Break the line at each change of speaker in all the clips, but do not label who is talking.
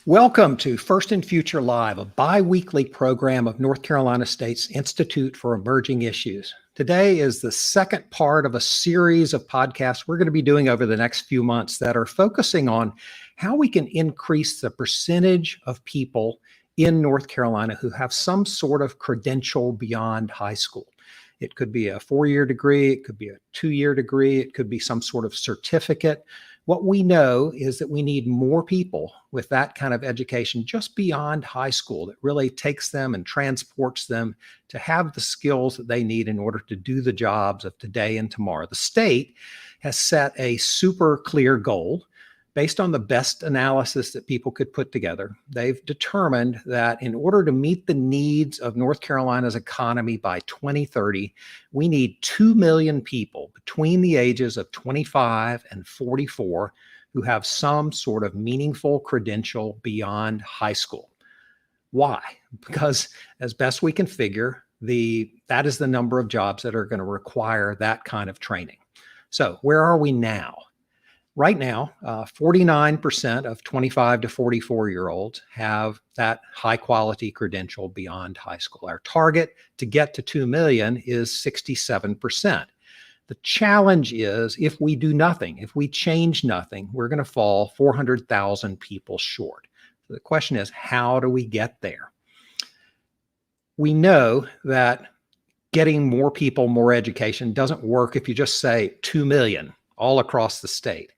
Welcome to First and Future Live, a bi-weekly program of North Carolina State's Institute for Emerging Issues. Today is the second part of a series of podcasts we're going to be doing over the next few months that are focusing on how we can increase the percentage of people in North Carolina who have some sort of credential beyond high school. It could be a 4-year degree, it could be a 2-year degree, it could be some sort of certificate. What we know is that we need more people with that kind of education just beyond high school that really takes them and transports them to have the skills that they need in order to do the jobs of today and tomorrow. The state has set a super clear goal based on the best analysis that people could put together. They've determined that in order to meet the needs of North Carolina's economy by 2030, we need 2 million people between the ages of 25 and 44 who have some sort of meaningful credential beyond high school. Why? Because as best we can figure, that is the number of jobs that are going to require that kind of training. So where are we now? Right now, 49% of 25 to 44-year-olds have that high-quality credential beyond high school. Our target to get to 2 million is 67%. The challenge is if we do nothing, if we change nothing, we're going to fall 400,000 people short. So the question is, how do we get there? We know that getting more people, more education doesn't work if you just say 2 million all across the state.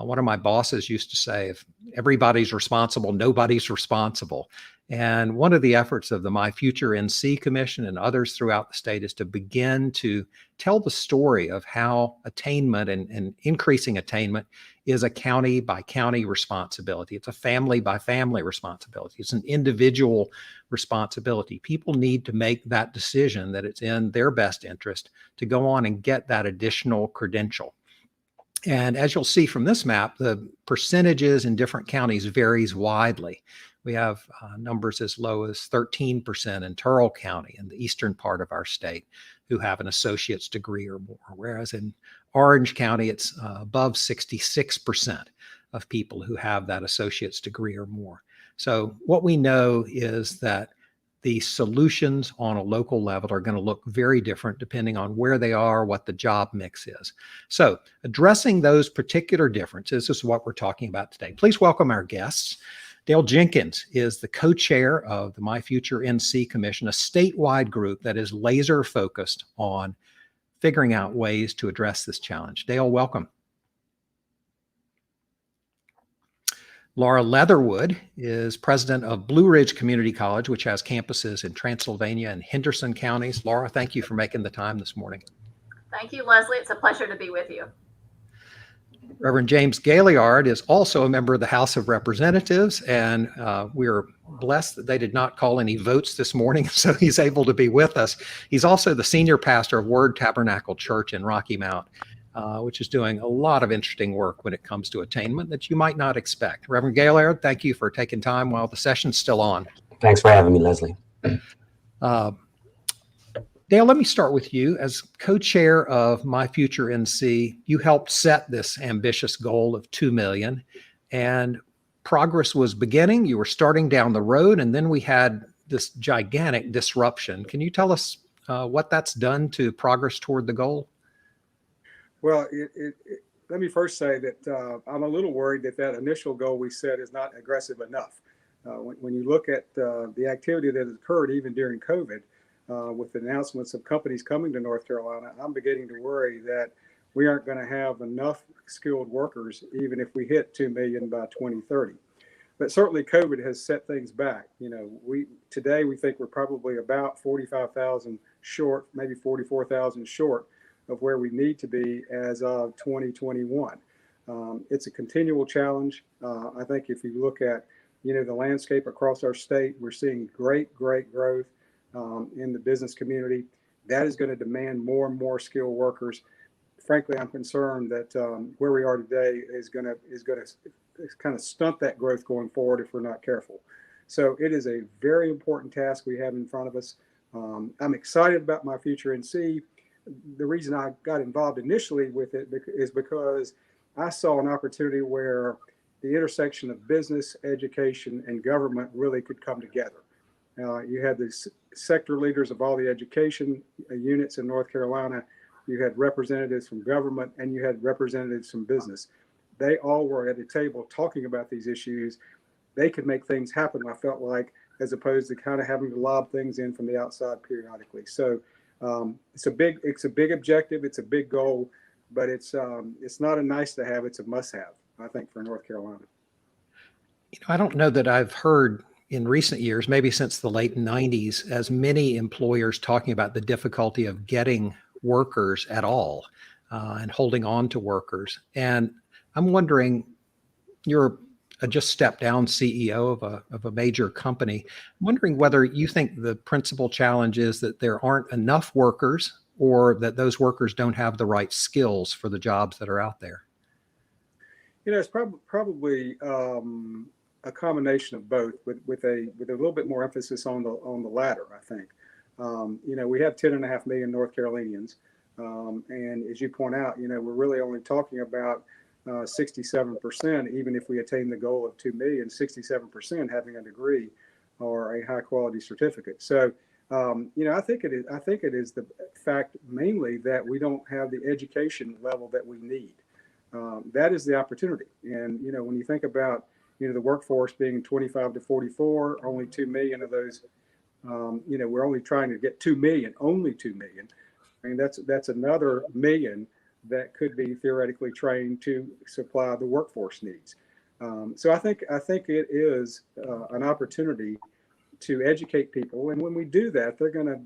One of my bosses used to say, if everybody's responsible, nobody's responsible. And one of the efforts of the myFutureNC Commission and others throughout the state is to begin to tell the story of how attainment and increasing attainment is a county by county responsibility. It's a family by family responsibility. It's an individual responsibility. People need to make that decision that it's in their best interest to go on and get that additional credential. And as you'll see from this map, the percentages in different counties varies widely. We have numbers as low as 13% in Turl County in the eastern part of our state who have an associate's degree or more, whereas in Orange County, it's above 66% of people who have that associate's degree or more. So what we know is that the solutions on a local level are going to look very different depending on where they are, what the job mix is. So addressing those particular differences is what we're talking about today. Please welcome our guests. Dale Jenkins is the co-chair of the myFutureNC Commission, a statewide group that is laser focused on figuring out ways to address this challenge. Dale, welcome. Laura Leatherwood is president of Blue Ridge Community College, which has campuses in Transylvania and Henderson counties. Laura, thank you for making the time this morning.
Thank you, Leslie. It's a pleasure to be with you.
Reverend James Gailliard is also a member of the House of Representatives, and we are blessed that they did not call any votes this morning, so he's able to be with us. He's also the senior pastor of Word Tabernacle Church in Rocky Mount, which is doing a lot of interesting work when it comes to attainment that you might not expect. Reverend Gailliard, thank you for taking time while the session's still on.
Thanks for having me, Leslie.
Dale, let me start with you. As co-chair of myFutureNC, you helped set this ambitious goal of 2 million, and progress was beginning. You were starting down the road, and then we had this gigantic disruption. Can you tell us what that's done to progress toward the goal?
Well, let me first say that I'm a little worried that initial goal we set is not aggressive enough. When you look at the activity that has occurred even during COVID, with the announcements of companies coming to North Carolina, I'm beginning to worry that we aren't going to have enough skilled workers, even if we hit 2 million by 2030. But certainly COVID has set things back. You know, today we think we're probably about 45,000 short, maybe 44,000 short of where we need to be as of 2021. It's a continual challenge. I think if you look at, the landscape across our state, we're seeing great growth in the business community. That is going to demand more and more skilled workers. Frankly, I'm concerned that where we are today is going to kind of stunt that growth going forward if we're not careful. So it is a very important task we have in front of us. I'm excited about myFutureNC. The reason I got involved initially with it is because I saw an opportunity where the intersection of business, education, and government really could come together. You had the sector leaders of all the education units in North Carolina. You had representatives from government, and you had representatives from business. They all were at a table talking about these issues. They could make things happen, I felt like, as opposed to kind of having to lob things in from the outside periodically. So it's a big objective. It's a big goal, but it's not a nice to have. It's a must have, I think, for North Carolina.
I don't know that I've heard in recent years, maybe since the late 90s, as many employers talking about the difficulty of getting workers at all and holding on to workers. And I'm wondering, you're a just stepped down CEO of a major company. I'm wondering whether you think the principal challenge is that there aren't enough workers, or that those workers don't have the right skills for the jobs that are out there.
It's probably a combination of both, with a little bit more emphasis on the latter, I think. We have 10.5 million North Carolinians, and as you point out, we're really only talking about 67%, even if we attain the goal of 2 million, 67% having a degree or a high quality certificate. So, I think it is the fact mainly that we don't have the education level that we need. That is the opportunity. And, when you think about, the workforce being 25 to 44, only 2 million of those, we're only trying to get 2 million, only 2 million. I mean, that's another million that could be theoretically trained to supply the workforce needs. So I think it is an opportunity to educate people, and when we do that, they're going to,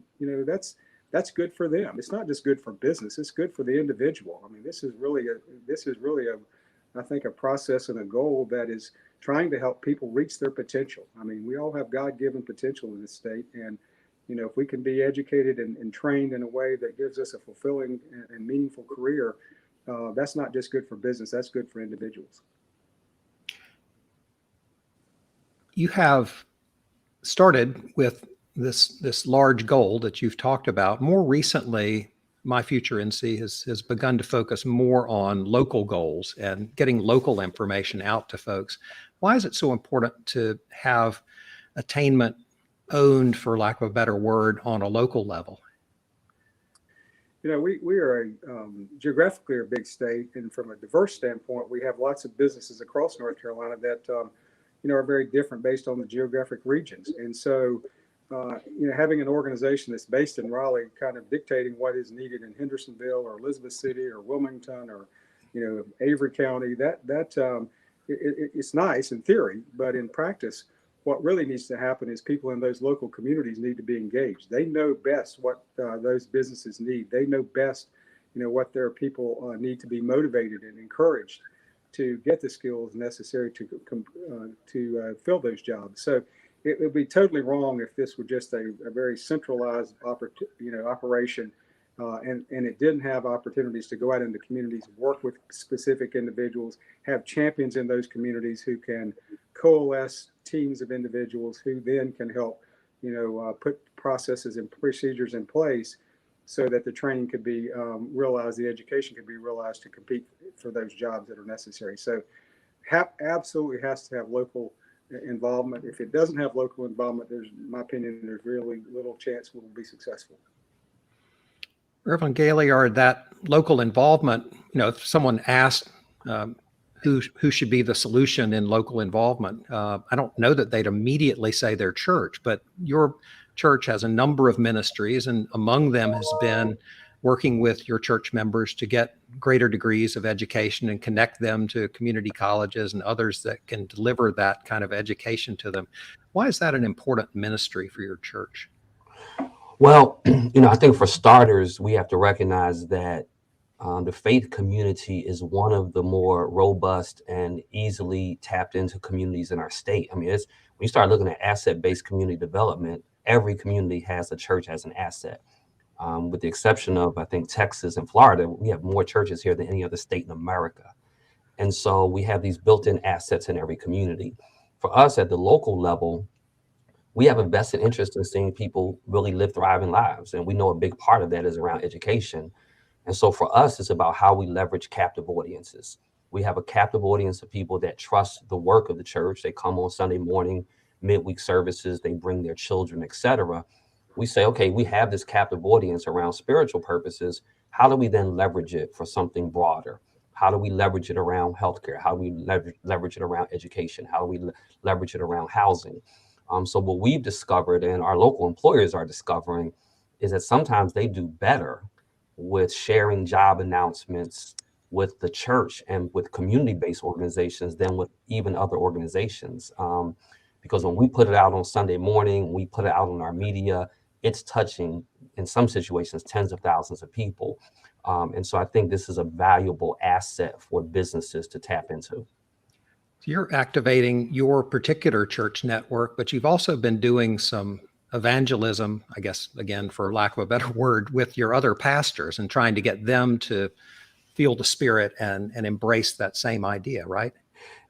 that's good for them. It's not just good for business; it's good for the individual. I mean, this is really I think, a process and a goal that is trying to help people reach their potential. I mean, we all have God-given potential in this state, and if we can be educated and trained in a way that gives us a fulfilling and meaningful career, that's not just good for business, that's good for individuals.
You have started with this large goal that you've talked about. More recently, myFutureNC has begun to focus more on local goals and getting local information out to folks. Why is it so important to have attainment owned, for lack of a better word, on a local level?
We are geographically a big state, and from a diverse standpoint, we have lots of businesses across North Carolina that are very different based on the geographic regions. And so, having an organization that's based in Raleigh, kind of dictating what is needed in Hendersonville or Elizabeth City or Wilmington or Avery County, it's nice in theory, but in practice, what really needs to happen is people in those local communities need to be engaged. They know best what those businesses need. They know best, what their people need to be motivated and encouraged to get the skills necessary to fill those jobs. So it would be totally wrong if this were just a very centralized operation, and it didn't have opportunities to go out into communities, work with specific individuals, have champions in those communities who can coalesce teams of individuals who then can help, put processes and procedures in place so that the training could be realized, the education could be realized to compete for those jobs that are necessary. So absolutely has to have local involvement. If it doesn't have local involvement, in my opinion, there's really little chance we'll be successful.
Reverend Gailliard, that local involvement, if someone asked who should be the solution in local involvement, I don't know that they'd immediately say their church, but your church has a number of ministries, and among them has been working with your church members to get greater degrees of education and connect them to community colleges and others that can deliver that kind of education to them. Why is that an important ministry for your church?
Well, I think for starters, we have to recognize that the faith community is one of the more robust and easily tapped into communities in our state. I mean, when you start looking at asset-based community development, every community has a church as an asset. With the exception of, I think, Texas and Florida, we have more churches here than any other state in America. And so we have these built-in assets in every community. For us at the local level, we have a vested interest in seeing people really live thriving lives. And we know a big part of that is around education. And so for us, it's about how we leverage captive audiences. We have a captive audience of people that trust the work of the church. They come on Sunday morning, midweek services, they bring their children, etc. We say, okay, we have this captive audience around spiritual purposes. How do we then leverage it for something broader? How do we leverage it around healthcare? How do we leverage it around education? How do we leverage it around housing? So what we've discovered, and our local employers are discovering, is that sometimes they do better with sharing job announcements with the church and with community-based organizations than with even other organizations. Because when we put it out on Sunday morning, we put it out on our media, it's touching, in some situations, tens of thousands of people. And so I think this is a valuable asset for businesses to tap into.
You're activating your particular church network, but you've also been doing some evangelism, I guess, again, for lack of a better word, with your other pastors and trying to get them to feel the spirit and embrace that same idea, right?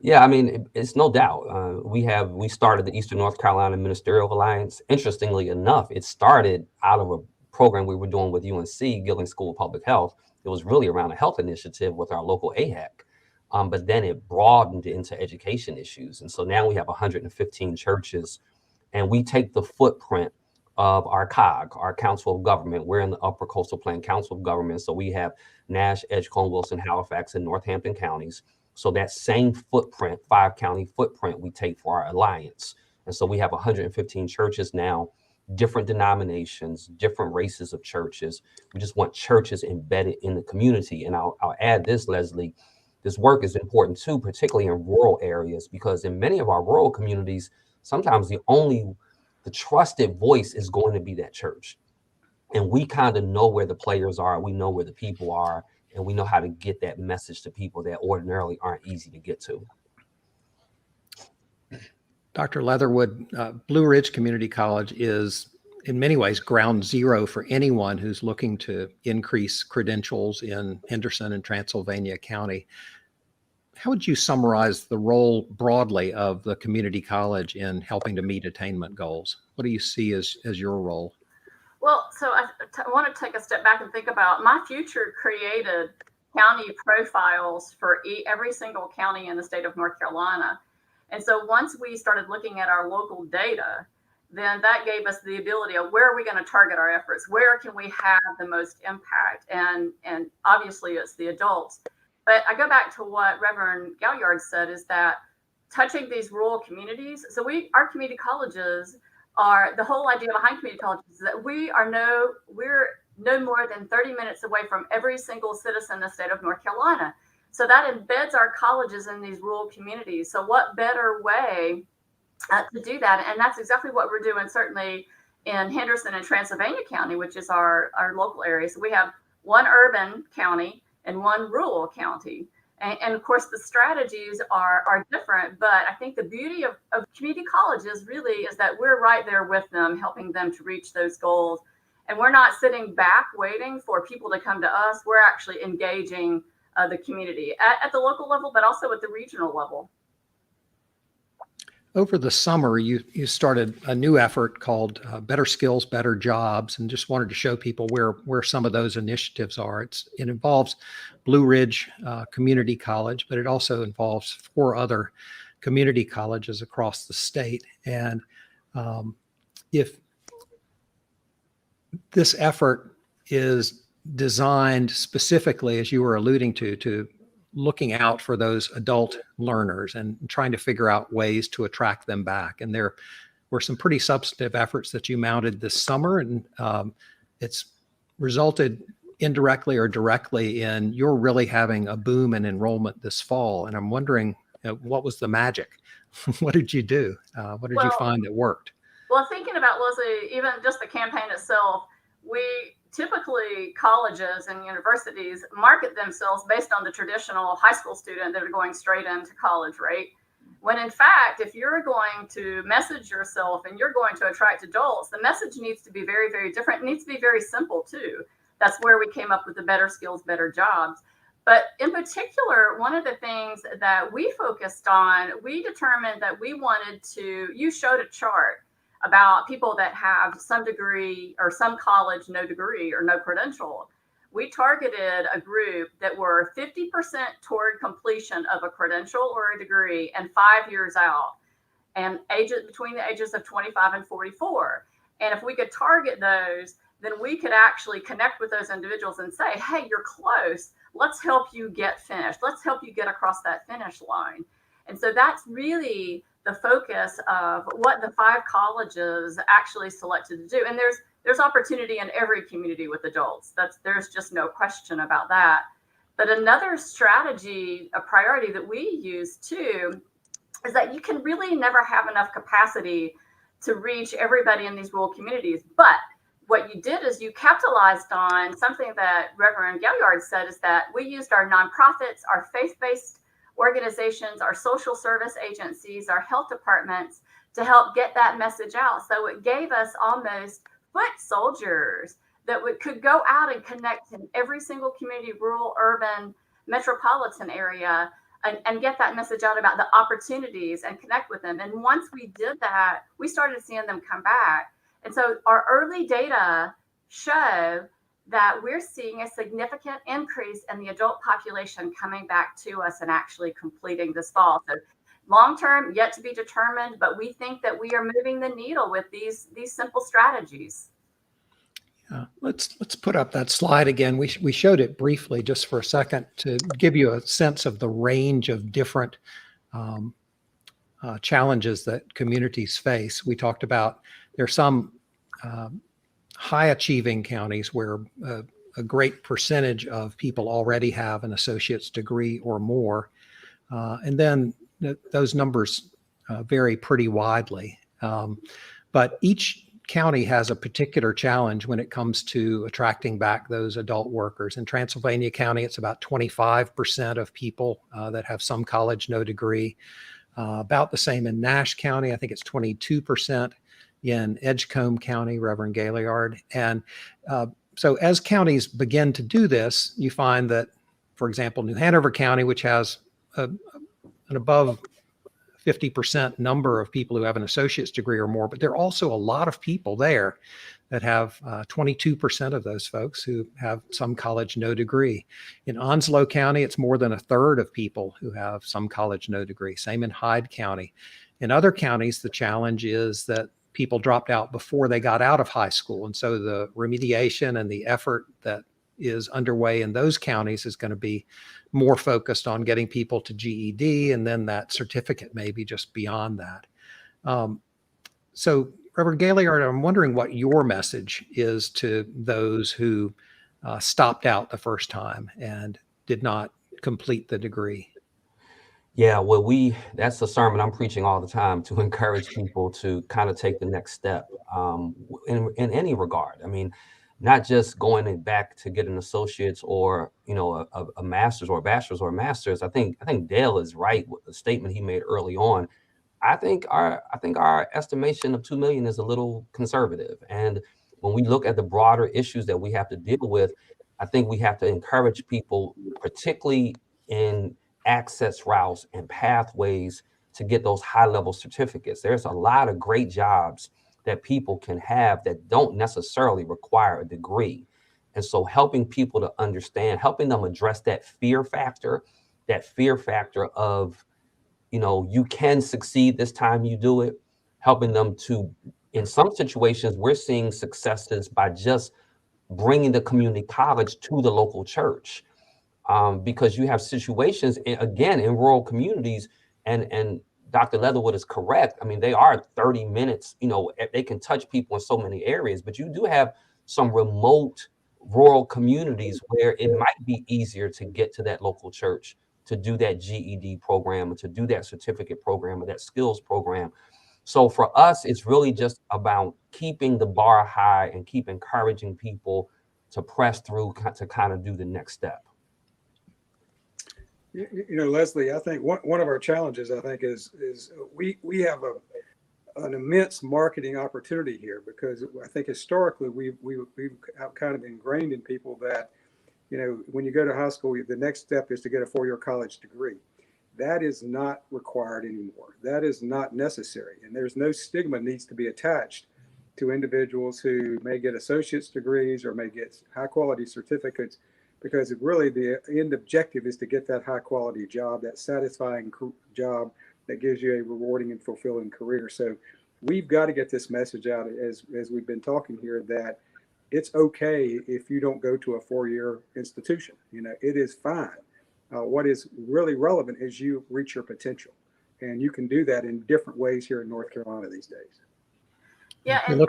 Yeah, I mean, it's no doubt. We started the Eastern North Carolina Ministerial Alliance. Interestingly enough, it started out of a program we were doing with UNC, Gilliard School of Public Health. It was really around a health initiative with our local AHEC. But then it broadened into education issues. And so now we have 115 churches, and we take the footprint of our COG, our Council of Government. We're in the Upper Coastal Plain Council of Government. So we have Nash, Edgecombe, Wilson, Halifax, and Northampton counties. So that same footprint, 5-county footprint, we take for our alliance. And so we have 115 churches now, different denominations, different races of churches. We just want churches embedded in the community. And I'll add this, Leslie, this work is important too, particularly in rural areas, because in many of our rural communities, sometimes the trusted voice is going to be that church. And we kind of know where the players are, we know where the people are, and we know how to get that message to people that ordinarily aren't easy to get to.
Dr. Leatherwood, Blue Ridge Community College is in many ways ground zero for anyone who's looking to increase credentials in Henderson and Transylvania County. How would you summarize the role broadly of the community college in helping to meet attainment goals? What do you see as your role?
Well, so I want to take a step back and think about myFuture created county profiles for every single county in the state of North Carolina. And so once we started looking at our local data, then that gave us the ability of where are we going to target our efforts? Where can we have the most impact? And obviously it's the adults. But I go back to what Reverend Gailliard said, is that touching these rural communities. So our community colleges are, the whole idea behind community colleges is that we're no more than 30 minutes away from every single citizen in the state of North Carolina. So that embeds our colleges in these rural communities. So what better way to do that? And that's exactly what we're doing, certainly in Henderson and Transylvania County, which is our local area. So we have one urban county and one rural county. And of course, the strategies are different, but I think the beauty of community colleges really is that we're right there with them, helping them to reach those goals. And we're not sitting back waiting for people to come to us. We're actually engaging the community at the local level, but also at the regional level.
Over the summer, you started a new effort called Better Skills, Better Jobs, and just wanted to show people where some of those initiatives are. It involves Blue Ridge Community College, but it also involves 4 other community colleges across the state. And if this effort is designed specifically, as you were alluding to looking out for those adult learners and trying to figure out ways to attract them back. And there were some pretty substantive efforts that you mounted this summer, and it's resulted indirectly or directly in you're really having a boom in enrollment this fall. And I'm wondering, what was the magic? What did you do? What did you find that worked?
Well, thinking about, Leslie, even just the campaign itself, we typically, colleges and universities market themselves based on the traditional high school student that are going straight into college, right? When in fact, if you're going to message yourself and you're going to attract adults, the message needs to be very, very different. It needs to be very simple too. That's where we came up with the Better Skills, Better Jobs. But in particular, one of the things that we focused on, we determined that we wanted to, you showed a chart about people that have some degree or some college, no degree or no credential. we targeted a group that were 50% toward completion of a credential or a degree and 5 years out, and ages between the ages of 25 and 44. And if we could target those, then we could actually connect with those individuals and say, hey, you're close. Let's help you get finished. Let's help you get across that finish line. And so that's really the focus of what the 5 colleges actually selected to do. And there's opportunity in every community with adults. There's just no question about that. But another strategy, a priority that we use too, is that you can really never have enough capacity to reach everybody in these rural communities. But what you did is you capitalized on something that Reverend Gailliard said, is that we used our nonprofits, our faith-based organizations, our social service agencies, our health departments to help get that message out. So it gave us almost foot soldiers that could go out and connect in every single community, rural, urban, metropolitan area, and get that message out about the opportunities and connect with them. And once we did that, we started seeing them come back. And so our early data show that we're seeing a significant increase in the adult population coming back to us and actually completing this fall. So long term, yet to be determined, but we think that we are moving the needle with these simple strategies.
Let's put up that slide again. We showed it briefly just for a second to give you a sense of the range of different challenges that communities face. We talked about there's some high achieving counties where a great percentage of people already have an associate's degree or more. And then those numbers vary pretty widely. But each county has a particular challenge when it comes to attracting back those adult workers. In Transylvania County, it's about 25% of people that have some college, no degree. About the same in Nash County. I think it's 22%. In Edgecombe County, Reverend Gailliard. And so as counties begin to do this, you find that, for example, New Hanover County, which has an above 50% number of people who have an associate's degree or more, but there are also a lot of people there that have 22% of those folks who have some college, no degree. In Onslow County, it's more than a third of people who have some college, no degree. Same in Hyde County. In other counties, the challenge is that people dropped out before they got out of high school. And so the remediation and the effort that is underway in those counties is going to be more focused on getting people to GED, and then that certificate maybe just beyond that. So Reverend Gailliard, I'm wondering what your message is to those who stopped out the first time and did not complete the degree.
Yeah, well, that's a sermon I'm preaching all the time, to encourage people to kind of take the next step in any regard. I mean, not just going back to get an associate's or, a master's or a bachelor's or a master's. I think Dale is right with the statement he made early on. I think our estimation of 2 million is a little conservative. And when we look at the broader issues that we have to deal with, I think we have to encourage people, particularly in access routes and pathways, to get those high-level certificates. There's a lot of great jobs that people can have that don't necessarily require a degree. And so helping people to understand, helping them address that fear factor of, you can succeed this time you do it, helping them to, in some situations, we're seeing successes by just bringing the community college to the local church. Because you have situations, again, in rural communities, and Dr. Leatherwood is correct. I mean, they are 30 minutes, they can touch people in so many areas, but you do have some remote rural communities where it might be easier to get to that local church, to do that GED program, or to do that certificate program, or that skills program. So for us, it's really just about keeping the bar high and keep encouraging people to press through, to kind of do the next step.
Leslie, I think one of our challenges, I think, is we have an immense marketing opportunity here, because I think historically we've kind of ingrained in people that, when you go to high school, the next step is to get a 4-year college degree. That is not required anymore. That is not necessary. And there's no stigma needs to be attached to individuals who may get associate's degrees or may get high quality certificates, because really the end objective is to get that high quality job, that satisfying job that gives you a rewarding and fulfilling career. So we've got to get this message out, as we've been talking here, that it's okay if you don't go to a 4-year institution. It is fine. What is really relevant is you reach your potential, and you can do that in different ways here in North Carolina these days.
Yeah, and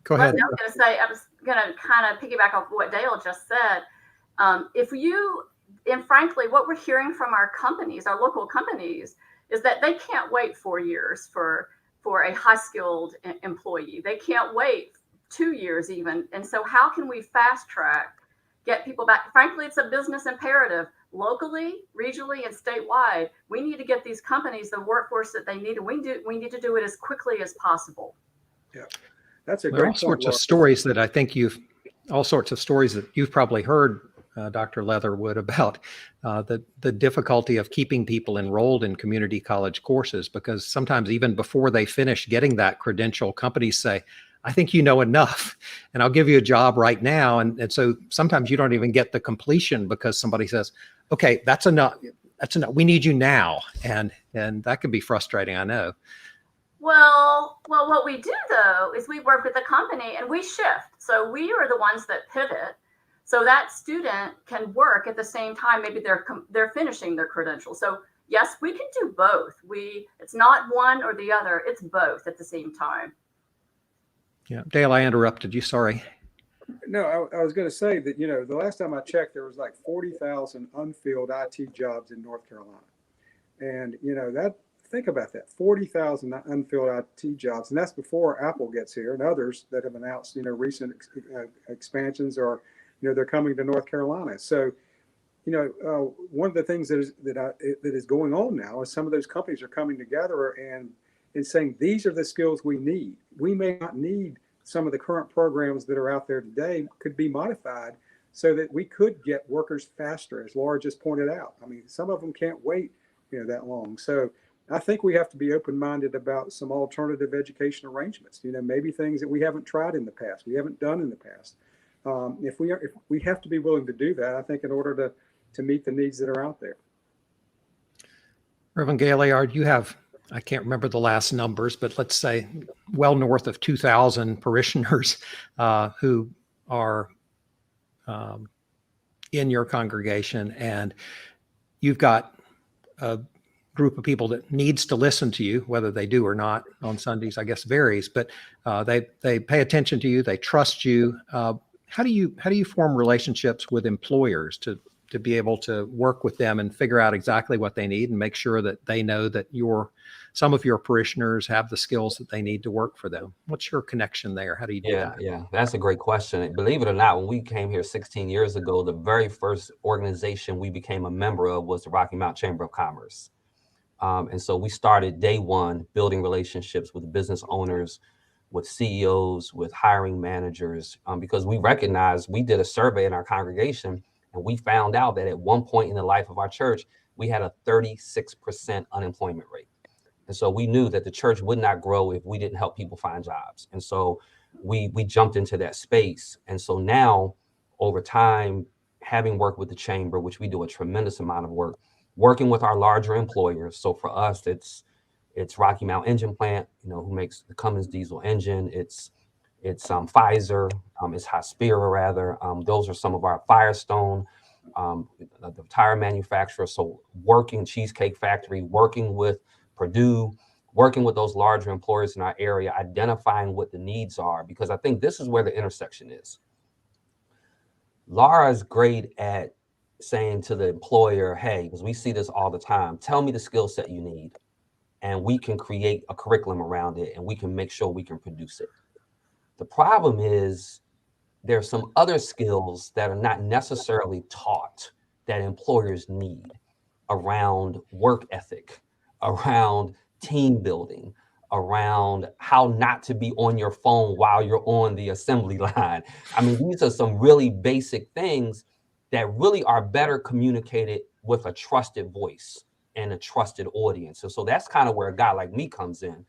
Go ahead.
I was going to kind of piggyback off what Dale just said. And frankly, what we're hearing from our companies, our local companies, is that they can't wait 4 years for a high-skilled employee. They can't wait 2 years even. And so how can we fast track, get people back? Frankly, it's a business imperative. Locally, regionally, and statewide, we need to get these companies the workforce that they need, and we need to do it as quickly as possible.
Yeah, that's a
There are
great
all sorts
point,
of stories that I think you've probably heard, Dr. Leatherwood, about the difficulty of keeping people enrolled in community college courses, because sometimes even before they finish getting that credential, companies say, I think you know enough, and I'll give you a job right now. And so sometimes you don't even get the completion because somebody says, okay, that's enough. That's enough. We need you now. And that can be frustrating, I know.
Well, what we do though is we work with the company and we shift. So we are the ones that pivot. So that student can work at the same time. Maybe they're finishing their credentials. So yes, we can do both. It's not one or the other. It's both at the same time.
Yeah, Dale, I interrupted you. Sorry.
No, I was going to say that, the last time I checked, there was like 40,000 unfilled IT jobs in North Carolina. And, think about that, 40,000 unfilled IT jobs. And that's before Apple gets here and others that have announced, recent expansions, or, they're coming to North Carolina. So, one of the things that is going on now is some of those companies are coming together and saying, these are the skills we need. We may not need some of the current programs that are out there today, could be modified so that we could get workers faster, as Laura just pointed out. I mean, some of them can't wait, that long. So I think we have to be open-minded about some alternative education arrangements, maybe things that we haven't tried in the past, we haven't done in the past. If we have to be willing to do that, I think, in order to meet the needs that are out there.
Reverend Gailliard, you have, I can't remember the last numbers, but let's say well north of 2,000 parishioners who are in your congregation, and you've got a group of people that needs to listen to you, whether they do or not on Sundays, I guess varies, but they pay attention to you, they trust you. How do you form relationships with employers to be able to work with them and figure out exactly what they need and make sure that they know that some of your parishioners have the skills that they need to work for them? What's your connection there? How do you do that?
Yeah, that's a great question. Believe it or not, when we came here 16 years ago, the very first organization we became a member of was the Rocky Mount Chamber of Commerce. And so we started day one building relationships with business owners, with CEOs, with hiring managers, because we recognized, we did a survey in our congregation, and we found out that at one point in the life of our church, we had a 36% unemployment rate. And so we knew that the church would not grow if we didn't help people find jobs. And so we jumped into that space. And so now, over time, having worked with the chamber, which we do a tremendous amount of work, working with our larger employers. So for us, it's Rocky Mount Engine Plant, who makes the Cummins diesel engine. It's Pfizer, it's Hospira rather. Those are some of our Firestone, the tire manufacturer. So working Cheesecake Factory, working with Purdue, working with those larger employers in our area, identifying what the needs are, because I think this is where the intersection is. Laura is great at saying to the employer, hey, because we see this all the time, tell me the skill set you need, and we can create a curriculum around it, and we can make sure we can produce it. The problem is there are some other skills that are not necessarily taught that employers need around work ethic, around team building, around how not to be on your phone while you're on the assembly line. I mean, these are some really basic things that really are better communicated with a trusted voice and a trusted audience. And so that's kind of where a guy like me comes in.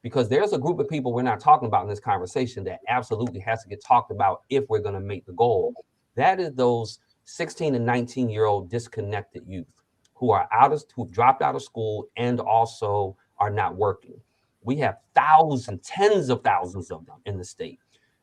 because there's a group of people we're not talking about in this conversation that absolutely has to get talked about if we're going to make the goal. That is those 16 and 19-year-old disconnected youth who dropped out of school and also are not working. We have thousands, tens of thousands of them in the state.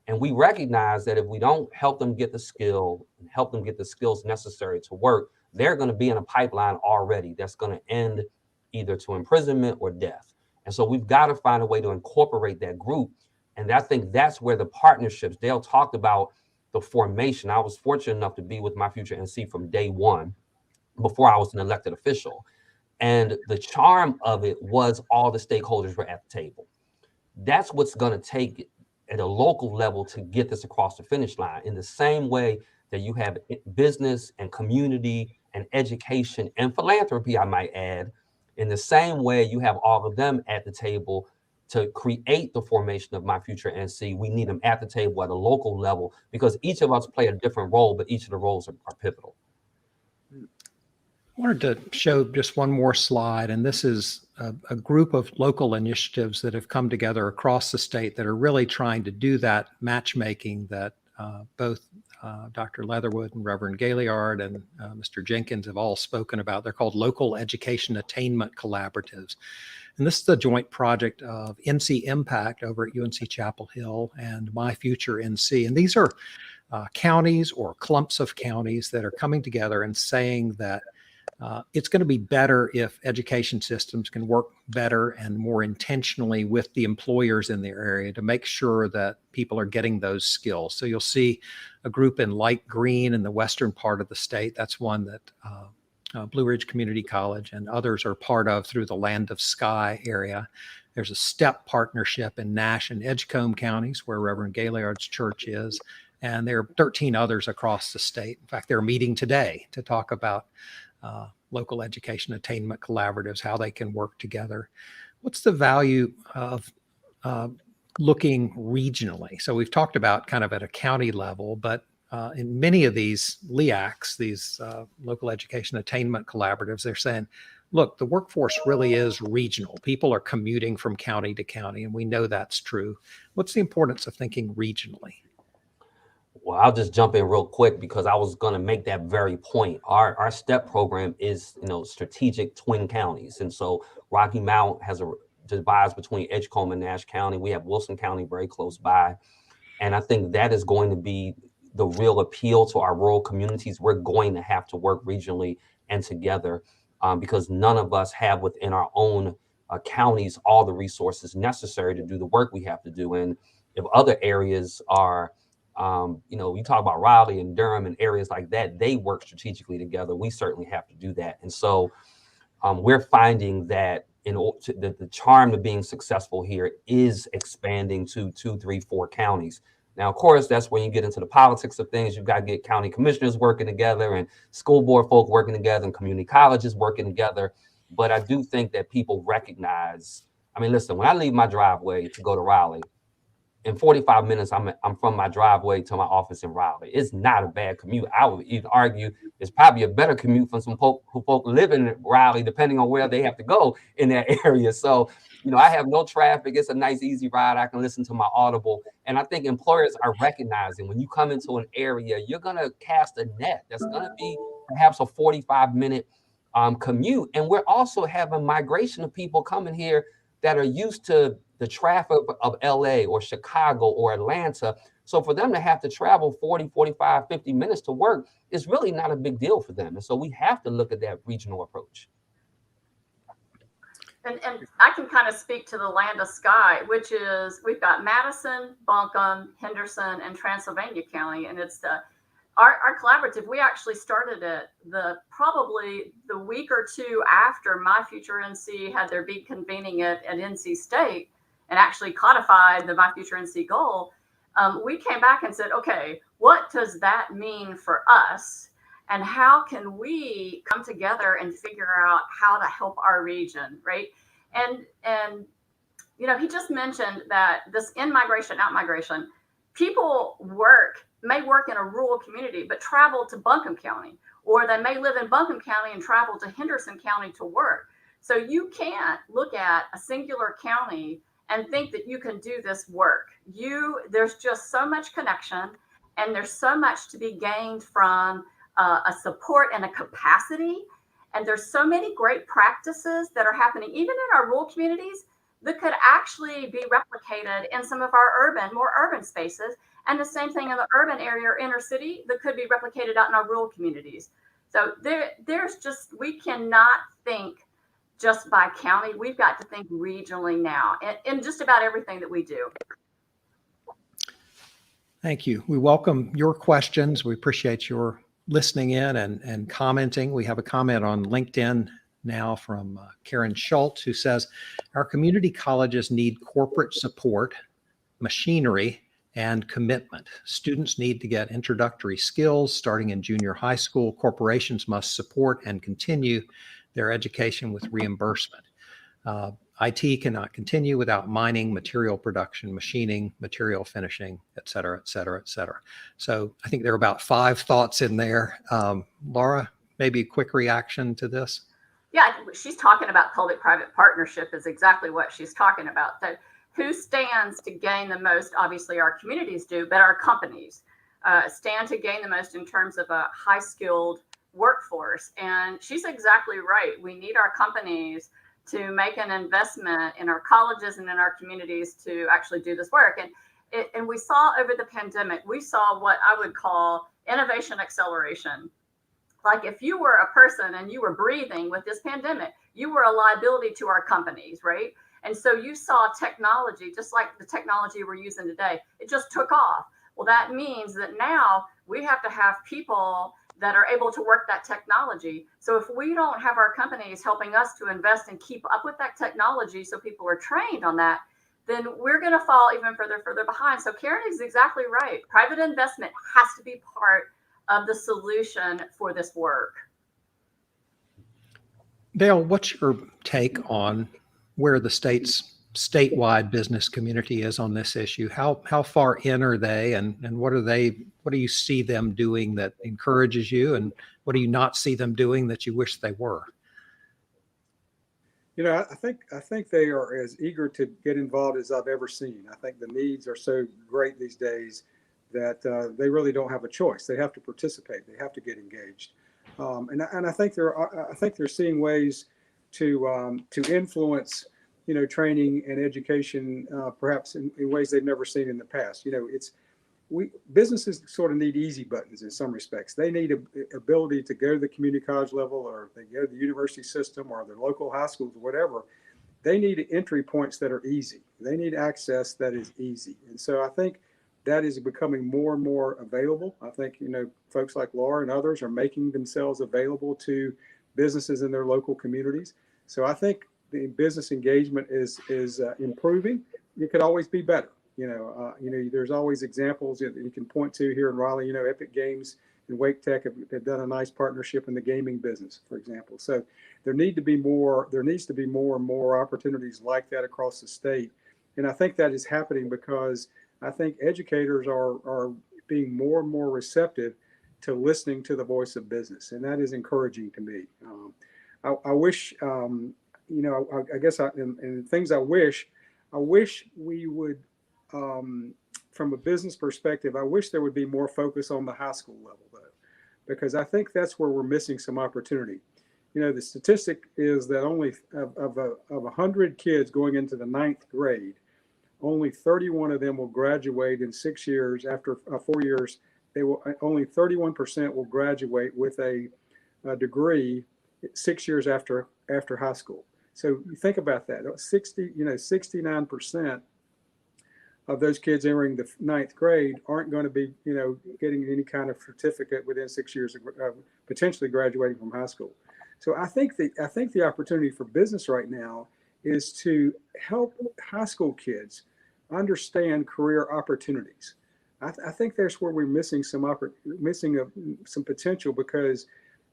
And we recognize that if we don't help them get the skill and help them get the skills necessary to work, they're going to be in a pipeline already that's going to end either to imprisonment or death. And so we've got to find a way to incorporate that group. And I think that's where the partnerships, Dale talked about the formation. I was fortunate enough to be with myFutureNC from day one before I was an elected official. And the charm of it was all the stakeholders were at the table. That's what's going to take it at a local level to get this across the finish line, in the same way that you have business and community and education and philanthropy, I might add. In the same way you have all of them at the table to create the formation of myFutureNC, we need them at the table at a local level, because each of us play a different role, but each of the roles are pivotal.
I wanted to show just one more slide, and this is a group of local initiatives that have come together across the state that are really trying to do that matchmaking that both Dr. Leatherwood and Reverend Gailliard and Mr. Jenkins have all spoken about. They're called Local Education Attainment Collaboratives. And this is the joint project of NC Impact over at UNC Chapel Hill and myFutureNC. And these are counties or clumps of counties that are coming together and saying that it's going to be better if education systems can work better and more intentionally with the employers in their area to make sure that people are getting those skills. So you'll see a group in light green in the western part of the state. That's one that Blue Ridge Community College and others are part of through the Land of Sky area. There's a STEP partnership in Nash and Edgecombe counties where Reverend Gailliard's church is. And there are 13 others across the state. In fact, they're meeting today to talk about local education attainment collaboratives, how they can work together. What's the value of looking regionally? So we've talked about kind of at a county level, but in many of these LEACs, these local education attainment collaboratives, they're saying, look, the workforce really is regional. People are commuting from county to county, and we know that's true. What's the importance of thinking regionally?
Well, I'll just jump in real quick because I was going to make that very point. Our STEP program is, strategic twin counties. And so Rocky Mount divides between Edgecombe and Nash County. We have Wilson County very close by. And I think that is going to be the real appeal to our rural communities. We're going to have to work regionally and together because none of us have within our own counties all the resources necessary to do the work we have to do. And if other areas are you talk about Raleigh and Durham and areas like that, they work strategically together. We certainly have to do that. And so we're finding that the charm of being successful here is expanding to 2, 3, 4 counties. Now, of course, that's when you get into the politics of things. You've got to get county commissioners working together and school board folk working together and community colleges working together. But I do think that people recognize, listen, when I leave my driveway to go to Raleigh, in 45 minutes, I'm from my driveway to my office in Raleigh. It's not a bad commute. I would even argue it's probably a better commute for some folk who live in Raleigh, depending on where they have to go in that area. So, I have no traffic. It's a nice, easy ride. I can listen to my Audible. And I think employers are recognizing when you come into an area, you're going to cast a net. That's going to be perhaps a 45-minute commute. And we're also having migration of people coming here that are used to the traffic of LA or Chicago or Atlanta. So for them to have to travel 40, 45, 50 minutes to work is really not a big deal for them. And so we have to look at that regional approach.
And I can kind of speak to the Land of Sky, which is, we've got Madison, Buncombe, Henderson, and Transylvania County. And it's our collaborative. We actually started it probably the week or two after myFutureNC had their big convening at NC State and actually codified the myFutureNC goal. We came back and said, okay, what does that mean for us? And how can we come together and figure out how to help our region, right? And he just mentioned that this in-migration, out-migration, people may work in a rural community, but travel to Buncombe County, or they may live in Buncombe County and travel to Henderson County to work. So you can't look at a singular county and think that you can do this work. There's just so much connection, and there's so much to be gained from a support and a capacity. And there's so many great practices that are happening, even in our rural communities, that could actually be replicated in some of our more urban spaces. And the same thing in the urban area or inner city that could be replicated out in our rural communities. So we cannot think just by county. We've got to think regionally now in just about everything that we do.
Thank you. We welcome your questions. We appreciate your listening in and commenting. We have a comment on LinkedIn now from Karen Schultz, who says, our community colleges need corporate support, machinery, and commitment. Students need to get introductory skills starting in junior high school. Corporations must support and continue their education with reimbursement. IT cannot continue without mining, material production, machining, material finishing, et cetera, et cetera, et cetera. So I think there are about 5 thoughts in there. Laura, maybe a quick reaction to this?
Yeah, she's talking about public-private partnership is exactly what she's talking about. That who stands to gain the most? Obviously, our communities do, but our companies stand to gain the most in terms of a high-skilled workforce. And she's exactly right. We need our companies to make an investment in our colleges and in our communities to actually do this work. And we saw over the pandemic, we saw what I would call innovation acceleration. Like if you were a person and you were breathing with this pandemic, you were a liability to our companies, right? And so you saw technology, just like the technology we're using today, it just took off. Well, that means that now we have to have people that are able to work that technology. So if we don't have our companies helping us to invest and keep up with that technology so people are trained on that, then we're going to fall even further behind. So Karen is exactly right. Private investment has to be part of the solution for this work.
Dale, what's your take on where the statewide business community is on this issue? How far in are they, and what do you see them doing that encourages you, and what do you not see them doing that you wish they were?
I think they are as eager to get involved as I've ever seen. I think the needs are so great these days that they really don't have a choice. They have to participate. They have to get engaged. And I think they're seeing ways to influence, training and education, perhaps in ways they've never seen in the past. Businesses sort of need easy buttons in some respects. They need a ability to go to the community college level, or they go to the university system or their local high schools or whatever. They need entry points that are easy. They need access that is easy. And so I think that is becoming more and more available. I think, folks like Laura and others are making themselves available to businesses in their local communities. So I think the business engagement is improving. It could always be better. There's always examples that you can point to here in Raleigh. Epic Games and Wake Tech have done a nice partnership in the gaming business, for example. So there needs to be more and more opportunities like that across the state. And I think that is happening because I think educators are being more and more receptive to listening to the voice of business. And that is encouraging to me. I wish, I guess, and things I wish we would, from a business perspective, I wish there would be more focus on the high school level, though, because I think that's where we're missing some opportunity. The statistic is that only of 100 kids going into the 9th grade, only 31 of them will graduate in 6 years. After 4 years, only 31% will graduate with a degree 6 years after high school. So you think about that. 69% of those kids entering the 9th grade aren't going to be, getting any kind of certificate within 6 years of potentially graduating from high school. So I think the opportunity for business right now is to help high school kids understand career opportunities. I think that's where we're missing some potential, because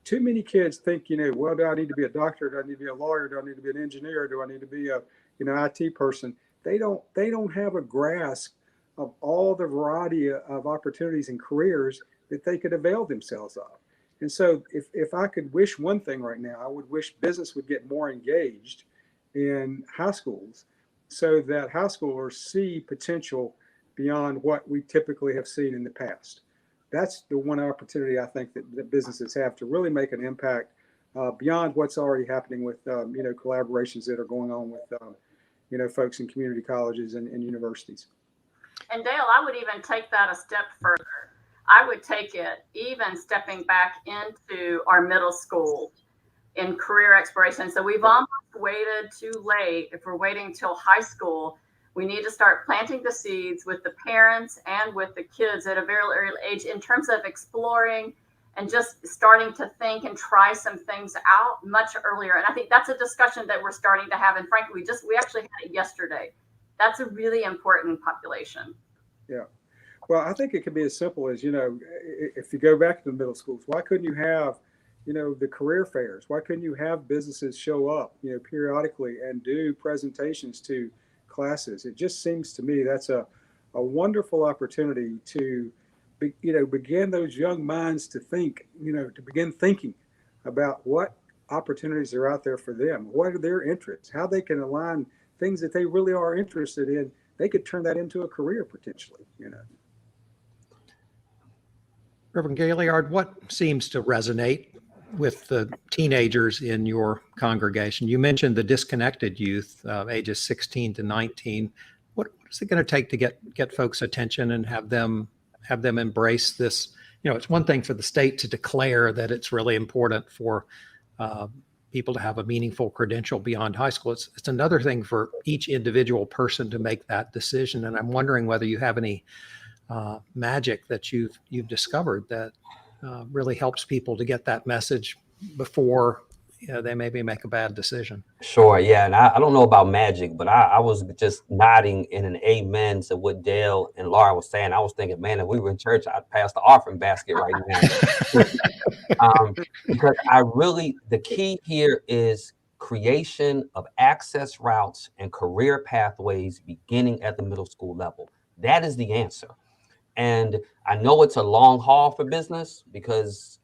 too many kids think, well, do I need to be a doctor? Do I need to be a lawyer? Do I need to be an engineer? Do I need to be a, IT person? They don't have a grasp of all the variety of opportunities and careers that they could avail themselves of. And so if I could wish one thing right now, I would wish business would get more engaged in high schools so that high schoolers see potential beyond what we typically have seen in the past. That's the one opportunity I think that businesses have to really make an impact beyond what's already happening with collaborations that are going on with folks in community colleges and universities.
And Dale, I would even take that a step further. I would take it even stepping back into our middle school in career exploration. So we've almost waited too late. If we're waiting till high school, we need to start planting the seeds with the parents and with the kids at a very early age in terms of exploring and just starting to think and try some things out much earlier. And I think that's a discussion that we're starting to have. And frankly, we actually had it yesterday. That's a really important population.
Yeah. Well, I think it could be as simple as, if you go back to the middle schools, why couldn't you have, the career fairs? Why couldn't you have businesses show up, periodically and do presentations to classes? It just seems to me that's a wonderful opportunity to, begin those young minds to think, to begin thinking about what opportunities are out there for them, what are their interests, how they can align things that they really are interested in. They could turn that into a career potentially,
Reverend Gailliard, what seems to resonate with the teenagers in your congregation? You mentioned the disconnected youth, ages 16 to 19. What is it going to take to get folks' attention and have them embrace this? It's one thing for the state to declare that it's really important for people to have a meaningful credential beyond high school. It's another thing for each individual person to make that decision. And I'm wondering whether you have any magic that you've discovered that really helps people to get that message before they maybe make a bad decision.
Sure, yeah, and I don't know about magic, but I was just nodding in an amen to what Dale and Laura was saying. I was thinking, man, if we were in church, I'd pass the offering basket right now. Because the key here is creation of access routes and career pathways beginning at the middle school level. That is the answer. And I know it's a long haul for business because,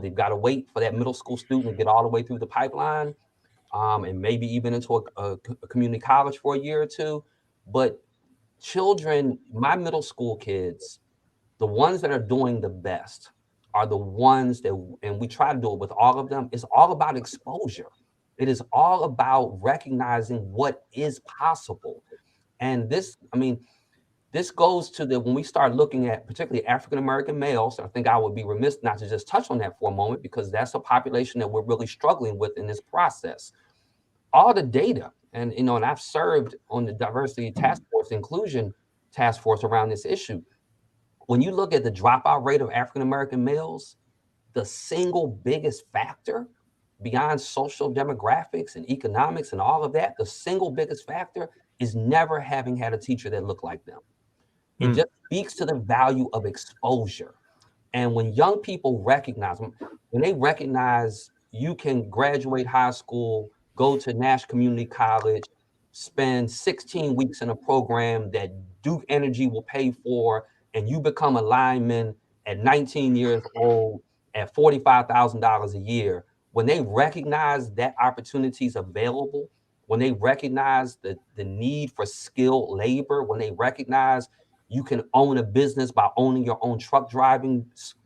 they've got to wait for that middle school student to get all the way through the pipeline and maybe even into a community college for a year or two. But children, my middle school kids, the ones that are doing the best are the ones that, and we try to do it with all of them, it's all about exposure. It is all about recognizing what is possible. And this goes to when we start looking at particularly African-American males. I think I would be remiss not to just touch on that for a moment, because that's a population that we're really struggling with in this process. All the data, and I've served on the diversity task force, inclusion task force around this issue. When you look at the dropout rate of African-American males, the single biggest factor beyond social demographics and economics and all of that, the single biggest factor is never having had a teacher that looked like them. It just speaks to the value of exposure. And when young people recognize you can graduate high school, go to Nash Community College, spend 16 weeks in a program that Duke Energy will pay for, and you become a lineman at 19 years old at $45,000 a year, when they recognize that opportunity is available, when they recognize the need for skilled labor, when they recognize you can own a business by owning your own truck driving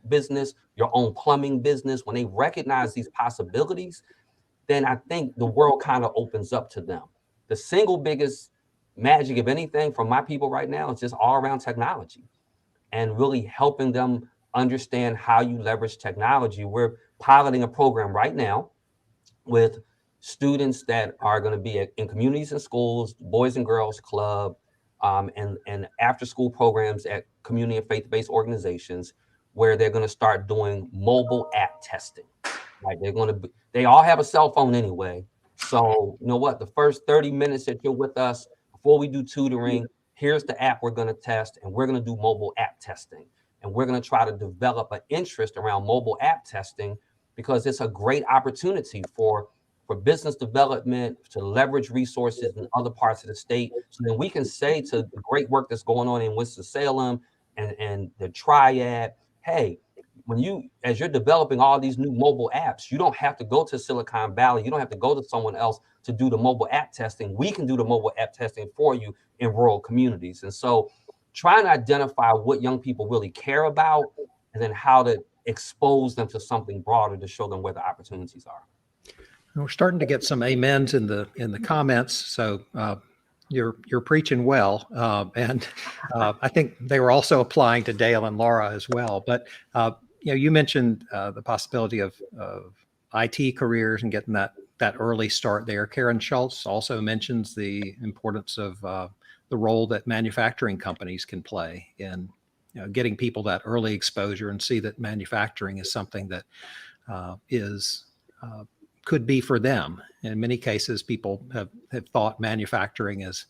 business, your own plumbing business, when they recognize these possibilities, then I think the world kind of opens up to them. The single biggest magic of anything from my people right now is just all around technology and really helping them understand how you leverage technology. We're piloting a program right now with students that are going to be in communities and schools, Boys and Girls Club, and after school programs at community and faith-based organizations, where they're going to start doing mobile app testing. Like they all have a cell phone anyway. So you know what, the first 30 minutes that you're with us before we do tutoring, here's the app we're going to test, and we're going to do mobile app testing. And we're going to try to develop an interest around mobile app testing, because it's a great opportunity for business development, to leverage resources in other parts of the state. So then we can say to the great work that's going on in Winston-Salem and the Triad, hey, as you're developing all these new mobile apps, you don't have to go to Silicon Valley. You don't have to go to someone else to do the mobile app testing. We can do the mobile app testing for you in rural communities. And so trying to identify what young people really care about and then how to expose them to something broader to show them where the opportunities are.
We're starting to get some amens in the comments. So you're preaching well, and I think they were also applying to Dale and Laura as well. But you mentioned the possibility of IT careers and getting that early start there. Karen Schultz also mentions the importance of the role that manufacturing companies can play in getting people that early exposure and see that manufacturing is something that could be for them. In many cases, people have thought manufacturing is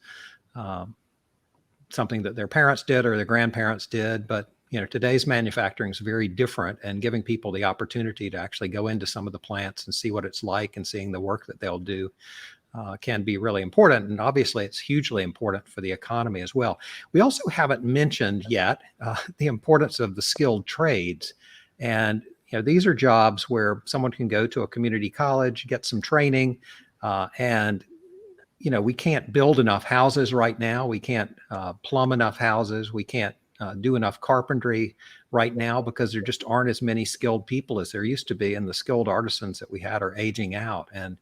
something that their parents did or their grandparents did, but today's manufacturing is very different, and giving people the opportunity to actually go into some of the plants and see what it's like and seeing the work that they'll do can be really important. And obviously it's hugely important for the economy as well. We also haven't mentioned yet the importance of the skilled trades. And these are jobs where someone can go to a community college, get some training, and we can't build enough houses right now. We can't plumb enough houses. We can't do enough carpentry right now because there just aren't as many skilled people as there used to be, and the skilled artisans that we had are aging out. And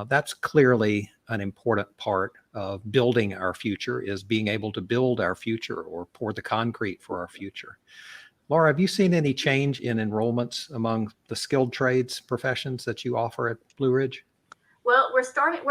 that's clearly an important part of building our future, is being able to build our future or pour the concrete for our future. Laura, have you seen any change in enrollments among the skilled trades professions that you offer at Blue Ridge?
Well, we're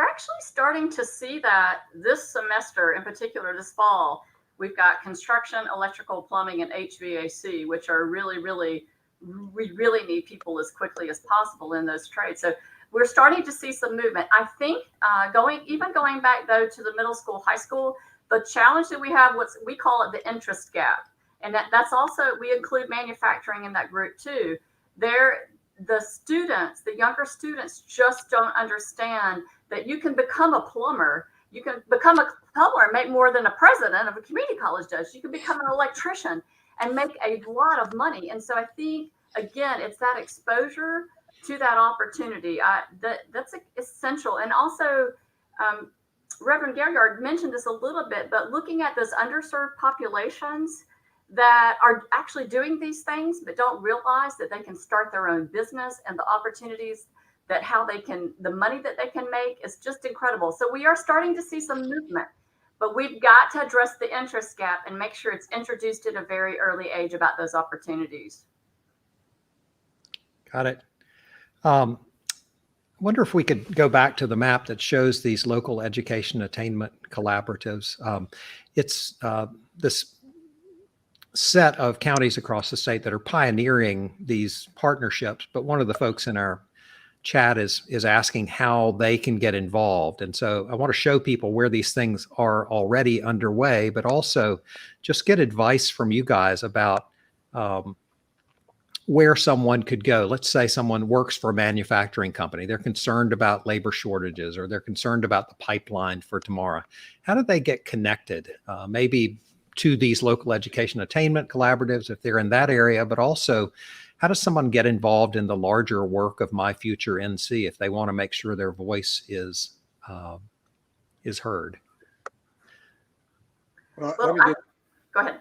actually starting to see that this semester, in particular this fall. We've got construction, electrical, plumbing, and HVAC, which are we really need people as quickly as possible in those trades. So we're starting to see some movement. I think going back though to the middle school, high school, the challenge that we have, we call it the interest gap. And that's also, we include manufacturing in that group too. The younger students just don't understand that you can become a plumber. You can become a plumber and make more than a president of a community college does. You can become an electrician and make a lot of money. And so I think, again, it's that exposure to that opportunity. That's essential. And also, Reverend Gailliard mentioned this a little bit, but looking at those underserved populations that are actually doing these things but don't realize that they can start their own business, and the opportunities the money that they can make is just incredible. So we are starting to see some movement, but we've got to address the interest gap and make sure it's introduced at a very early age about those opportunities.
Got it. I wonder if we could go back to the map that shows these local education attainment collaboratives. It's this set of counties across the state that are pioneering these partnerships, but one of the folks in our chat is asking how they can get involved. And so I want to show people where these things are already underway, but also just get advice from you guys about where someone could go. Let's say someone works for a manufacturing company. They're concerned about labor shortages, or they're concerned about the pipeline for tomorrow. How do they get connected? Maybe to these local education attainment collaboratives if they're in that area, but also how does someone get involved in the larger work of myFutureNC if they want to make sure their voice is heard?
Well,
go ahead.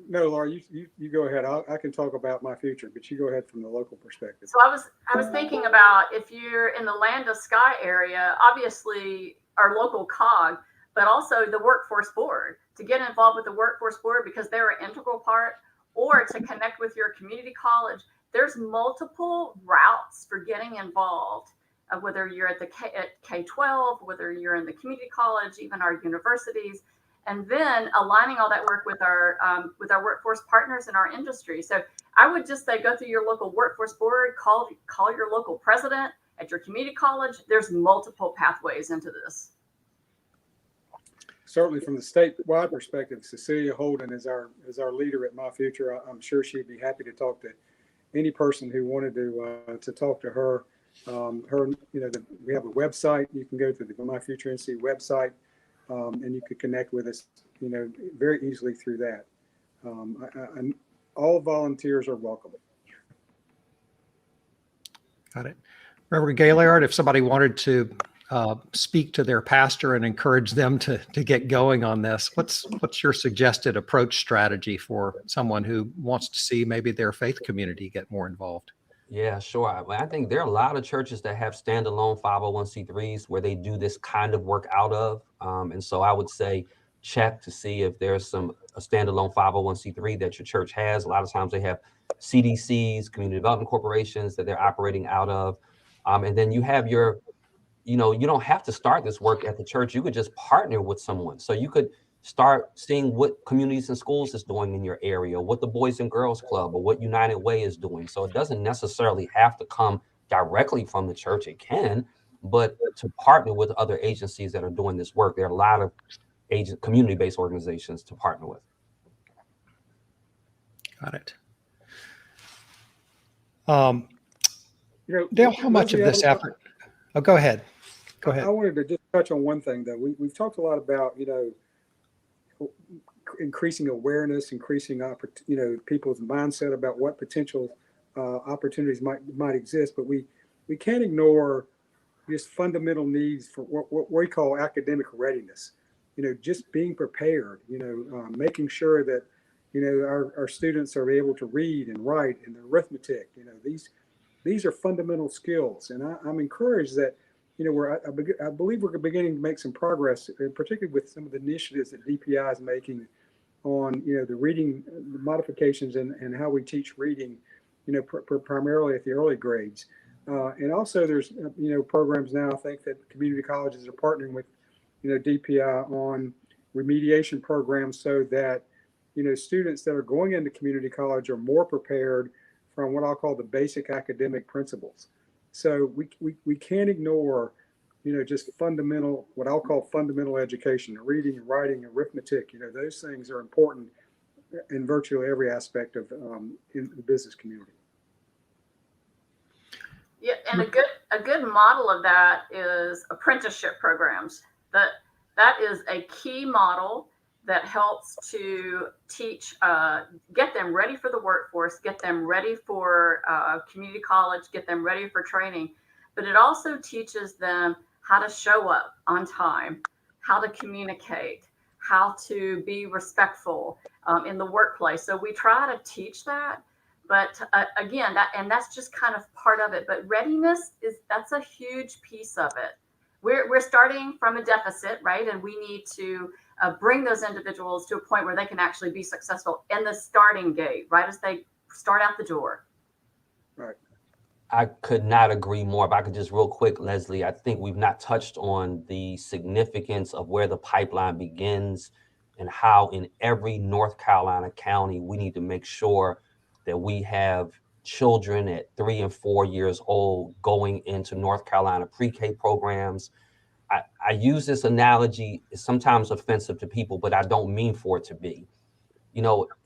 No, Laura, you go ahead. I can talk about my future, but you go ahead from the local perspective.
So I was thinking about, if you're in the Land of Sky area, obviously our local COG, but also the Workforce Board, to get involved with the Workforce Board because they're an integral part, or to connect with your community college. There's multiple routes for getting involved, whether you're at K-12, whether you're in the community college, even our universities, and then aligning all that work with our workforce partners in our industry. So I would just say, go through your local Workforce Board, call your local president at your community college. There's multiple pathways into this.
Certainly from the statewide perspective, Cecilia Holden is our leader at myFuture. I'm sure she'd be happy to talk to any person who wanted to talk to her. We have a website. You can go to the myFutureNC website, and you could connect with us, very easily through that. All volunteers are welcome.
Got it. Reverend Gailliard, if somebody wanted to speak to their pastor and encourage them to get going on this, what's your suggested approach strategy for someone who wants to see maybe their faith community get more involved?
Yeah, sure. I think there are a lot of churches that have standalone 501c3s where they do this kind of work out of. And so I would say check to see if there's a standalone 501c3 that your church has. A lot of times they have CDCs, community development corporations that they're operating out of. And then you have you don't have to start this work at the church. You could just partner with someone. So you could start seeing what communities and schools is doing in your area, what the Boys and Girls Club or what United Way is doing. So it doesn't necessarily have to come directly from the church. It can, but to partner with other agencies that are doing this work. There are a lot of community-based organizations to partner with.
Got it.
You
Dale, how much of this effort? Oh, go ahead. Go ahead.
I wanted to just touch on one thing that we've talked a lot about, increasing awareness, increasing people's mindset about what potential opportunities might exist, but we can't ignore just fundamental needs for what we call academic readiness. Just being prepared. Making sure that our students are able to read and write and arithmetic. These are fundamental skills, and I'm encouraged that I believe we're beginning to make some progress, particularly with some of the initiatives that DPI is making on the reading modifications and how we teach reading, primarily at the early grades. And also there's programs now, I think, that community colleges are partnering with DPI on remediation programs so that students that are going into community college are more prepared from what I'll call the basic academic principles. So we can't ignore just fundamental, what I'll call fundamental education, reading and writing, arithmetic. Those things are important in virtually every aspect of in the business community.
Yeah, and a good model of that is apprenticeship programs. That is a key model that helps to teach, get them ready for the workforce, get them ready for community college, get them ready for training. But it also teaches them how to show up on time, how to communicate, how to be respectful in the workplace. So we try to teach that. But again, that's just kind of part of it. But readiness that's a huge piece of it. We're starting from a deficit, right? And we need to bring those individuals to a point where they can actually be successful in the starting gate, right as they start out the door.
Right.
I could not agree more. If I could just real quick, Leslie, I think we've not touched on the significance of where the pipeline begins and how in every North Carolina county, we need to make sure that we have children at 3 and 4 years old going into North Carolina pre-K programs. I use this analogy, it's sometimes offensive to people, but I don't mean for it to be.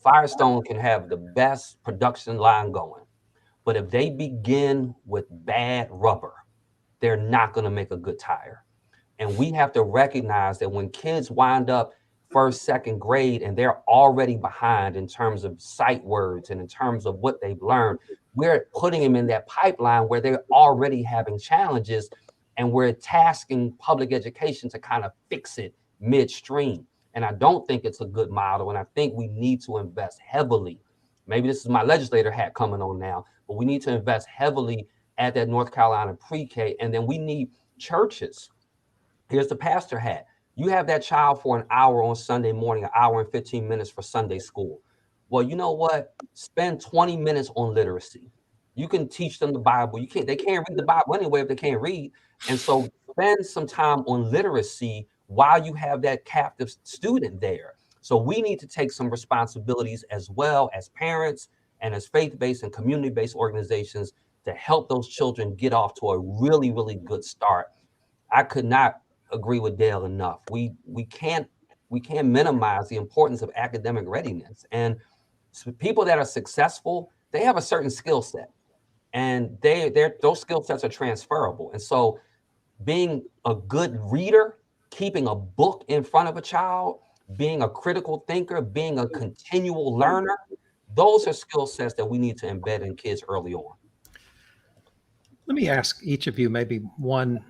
Firestone can have the best production line going, but if they begin with bad rubber, they're not going to make a good tire. And we have to recognize that when kids wind up first, second grade, and they're already behind in terms of sight words and in terms of what they've learned, we're putting them in that pipeline where they're already having challenges, and we're tasking public education to kind of fix it midstream. And I don't think it's a good model. And I think we need to invest heavily. Maybe this is my legislator hat coming on now, but we need to invest heavily at that North Carolina pre-K. And then we need churches. Here's the pastor hat. You have that child for an hour on Sunday morning, an hour and 15 minutes for Sunday school. Well, you know what? Spend 20 minutes on literacy. You can teach them the Bible. They can't read the Bible anyway if they can't read. And so spend some time on literacy while you have that captive student there. So we need to take some responsibilities as well as parents and as faith-based and community-based organizations to help those children get off to a really, really good start. I could not agree with Dale enough. We can't minimize the importance of academic readiness. And so people that are successful, they have a certain skill set, and those skill sets are transferable. And so being a good reader, keeping a book in front of a child, being a critical thinker, being a continual learner, those are skill sets that we need to embed in kids early on.
Let me ask each of you maybe one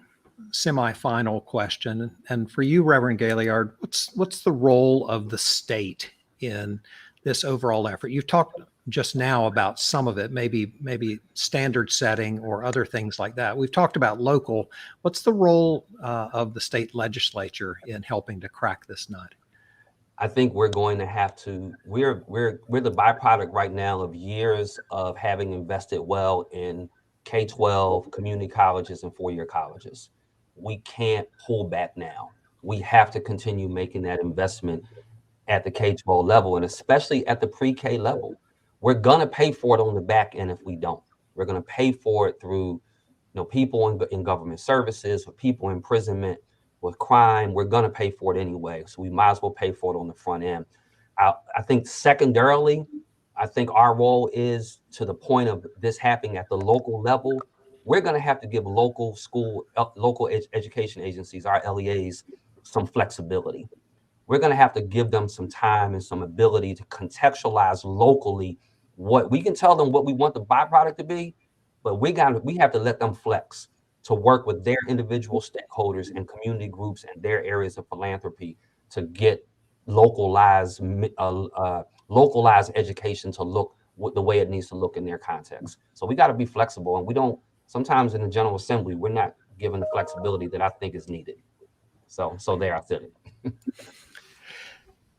semi-final question. And for you, Reverend Gailliard, what's the role of the state in this overall effort? You've talked just now about some of it, maybe standard setting or other things like that. We've talked about local. What's the role of the state legislature in helping to crack this nut?
I think we're going to have to, we're the byproduct right now of years of having invested well in K-12, community colleges, and four-year colleges. We can't pull back now. We have to continue making that investment at the K-12 level, and especially at the pre-K level. We're gonna pay for it on the back end if we don't. We're gonna pay for it through people in government services, or people in imprisonment, with crime. We're gonna pay for it anyway, so we might as well pay for it on the front end. I think secondarily, I think our role is, to the point of this happening at the local level, we're gonna have to give local education agencies, our LEAs, some flexibility. We're gonna have to give them some time and some ability to contextualize locally what we can tell them what we want the byproduct to be, but we have to let them flex to work with their individual stakeholders and community groups and their areas of philanthropy to get localized education to look the way it needs to look in their context. So we got to be flexible, and we don't, sometimes in the General Assembly, we're not given the flexibility that I think is needed. So there, I said it.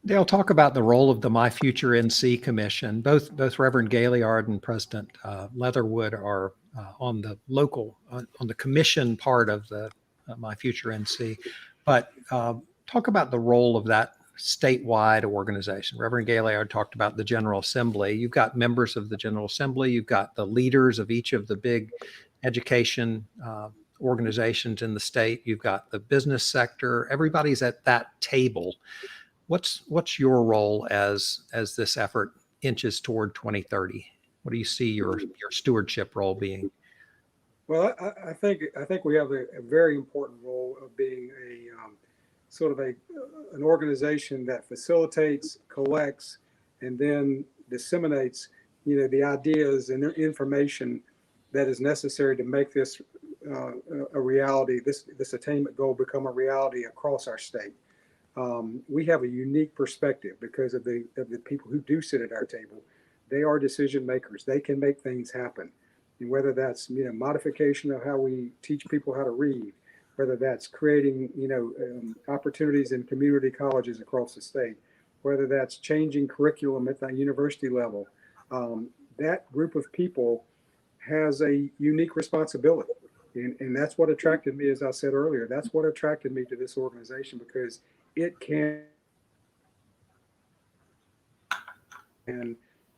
Dale, talk about the role of the myFutureNC Commission. Both Reverend Gailliard and President Leatherwood are on the commission part of the myFutureNC. But talk about the role of that statewide organization. Reverend Gailliard talked about the General Assembly. You've got members of the General Assembly. You've got the leaders of each of the big education organizations in the state. You've got the business sector. Everybody's at that table. What's your role as this effort inches toward 2030? What do you see your stewardship role being?
Well, I think we have a very important role of being a sort of an organization that facilitates, collects, and then disseminates, the ideas and information that is necessary to make this a reality. This attainment goal become a reality across our state. We have a unique perspective because of the people who do sit at our table. They are decision makers. They can make things happen. And whether that's, modification of how we teach people how to read, whether that's creating, opportunities in community colleges across the state, whether that's changing curriculum at the university level, that group of people has a unique responsibility. And that's what attracted me, as I said earlier, that's what attracted me to this organization, because it can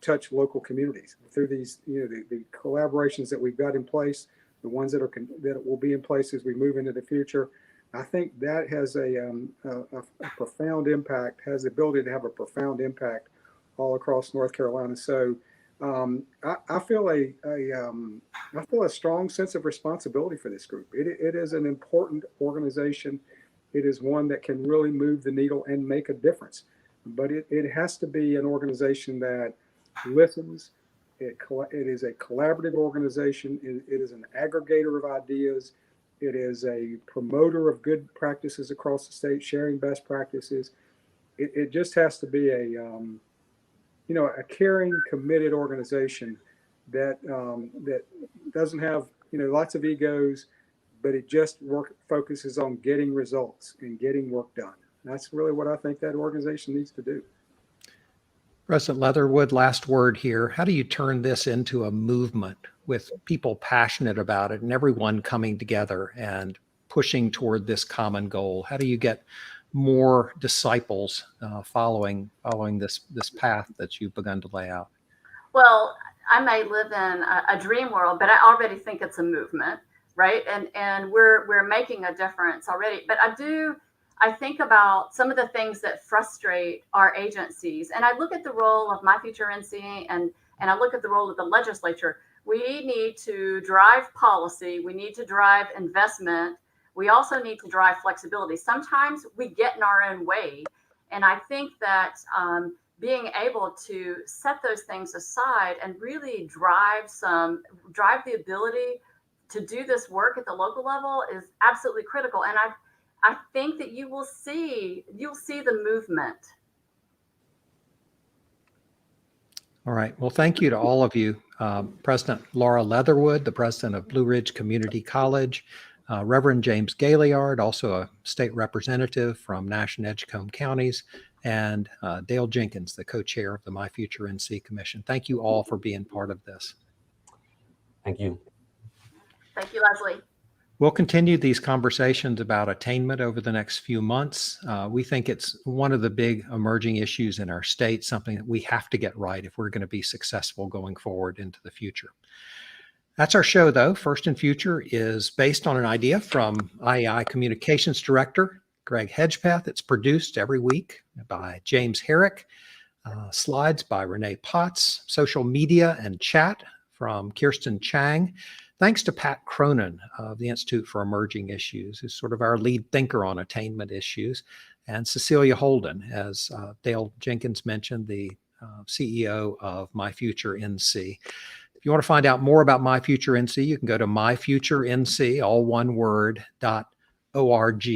touch local communities through these, the collaborations that we've got in place, the ones that will be in place as we move into the future. I think that has a profound impact, has the ability to have a profound impact all across North Carolina. So I feel a strong sense of responsibility for this group. It is an important organization. It is one that can really move the needle and make a difference. But it has to be an organization that listens. It is a collaborative organization. It is an aggregator of ideas. It is a promoter of good practices across the state, sharing best practices. It just has to be a caring, committed organization that doesn't have lots of egos, but it just focuses on getting results and getting work done. That's really what I think that organization needs to do.
President Leatherwood, last word here. How do you turn this into a movement with people passionate about it and everyone coming together and pushing toward this common goal? How do you get more disciples following this path that you've begun to lay out?
Well, I may live in a dream world, but I already think it's a movement, right? And we're making a difference already. But I think about some of the things that frustrate our agencies, and I look at the role of myFutureNC and I look at the role of the legislature. We need to drive policy. We need to drive investment. We also need to drive flexibility. Sometimes we get in our own way. And I think that being able to set those things aside and really drive the ability to do this work at the local level is absolutely critical. And I think that you'll see the movement.
All right. Well, thank you to all of you. President Laura Leatherwood, the president of Blue Ridge Community College, Reverend James Gailliard, also a state representative from Nash and Edgecombe counties, and Dale Jenkins, the co-chair of the myFutureNC Commission. Thank you all for being part of this.
Thank you.
Thank you, Leslie.
We'll continue these conversations about attainment over the next few months. We think it's one of the big emerging issues in our state, something that we have to get right if we're going to be successful going forward into the future. That's our show, though. First and Future is based on an idea from IEI Communications Director Greg Hedgepeth. It's produced every week by James Herrick. Slides by Renee Potts. Social media and chat from Kirsten Chang. Thanks to Pat Cronin of the Institute for Emerging Issues, who's sort of our lead thinker on attainment issues, and Cecilia Holden, as Dale Jenkins mentioned, the CEO of myFutureNC. If you want to find out more about myFutureNC, you can go to myfuturenc, all one word, .org.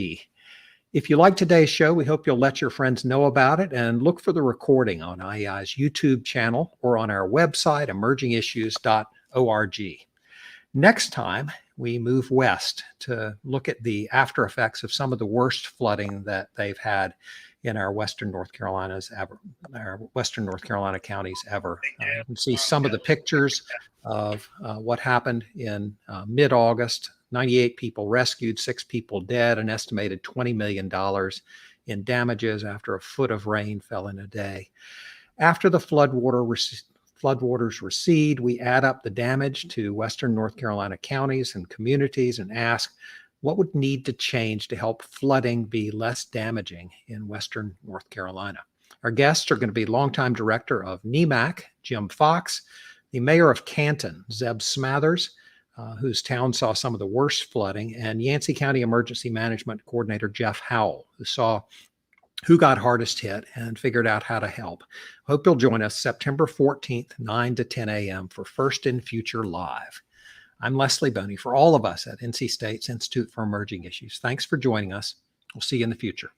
If you like today's show, we hope you'll let your friends know about it and look for the recording on IEI's YouTube channel or on our website, emergingissues.org. Next time, we move west to look at the after effects of some of the worst flooding that they've had in our Western North Carolina counties ever. You can see some of the pictures of what happened in mid-August. 98 people rescued, 6 people dead, an estimated $20 million in damages after a foot of rain fell in a day. After the floodwaters recede, we add up the damage to Western North Carolina counties and communities and ask what would need to change to help flooding be less damaging in Western North Carolina. Our guests are going to be longtime director of NEMAC, Jim Fox, the mayor of Canton, Zeb Smathers, whose town saw some of the worst flooding, and Yancey County Emergency Management Coordinator Jeff Howell, who got hardest hit and figured out how to help. Hope you'll join us September 14th, 9 to 10 a.m. for First and Future Live. I'm Leslie Boney for all of us at NC State's Institute for Emerging Issues. Thanks for joining us. We'll see you in the future.